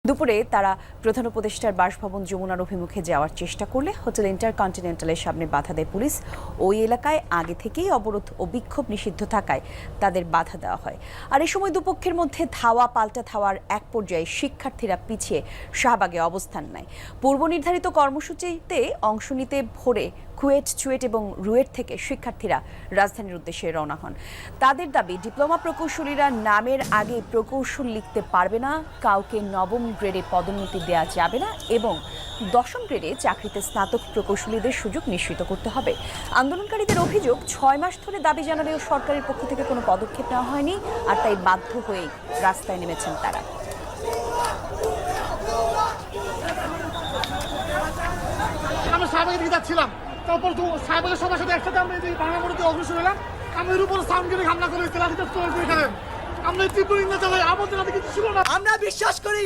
দুপুরে তারা প্রধান উপদেষ্টার বাসভবন যমুনার অভিমুখে যাওয়ার চেষ্টা করলে হোটেল ইন্টারকন্টিনেন্টালের সামনে বাধা দেয় পুলিশ। ওই এলাকায় আগে থেকেই অবরোধ ও বিক্ষোভ নিষিদ্ধ থাকায় তাদের বাধা দেওয়া হয়। আর এই সময় দুপক্ষের মধ্যে ধাওয়া পাল্টা ধাওয়ার এক পর্যায়ে শিক্ষার্থীরা পিছিয়ে শাহবাগে অবস্থান নেয়। পূর্ব নির্ধারিত কর্মসূচিতে অংশ নিতে ভোরে কুয়েট, চুয়েট এবং রুয়েট থেকে শিক্ষার্থীরা রাজধানীর উদ্দেশ্যে রওনা হন। তাদের দাবি, ডিপ্লোমা প্রকৌশলীরা নামের আগে প্রকৌশল লিখতে পারবে না, কাউকে নবম গ্রেডে পদোন্নতি দেওয়া যাবে না এবং দশম গ্রেডে চাকরিতে স্নাতক প্রকৌশলীদের সুযোগ নিশ্চিত করতে হবে। আন্দোলনকারীদের অভিযোগ, 6 মাস ধরে দাবি জানালেও সরকারের পক্ষ থেকে কোনো পদক্ষেপ নেওয়া হয়নি, আর তাই বাধ্য হয়েই রাস্তায় নেমেছেন তারা। আমি সাহেবের দিকে যাচ্ছিলাম, তারপর সাহেবের সবার সাথে একসাথে আমরা এই বাংলা মোড়ে অগ্রসর হলাম। আমি এর উপরে সাউন্ড করে হামলা করে আমরা তীব্র নিন্দা জানাই। আমাদের কিছু ছিল না। আমরা বিশ্বাস করি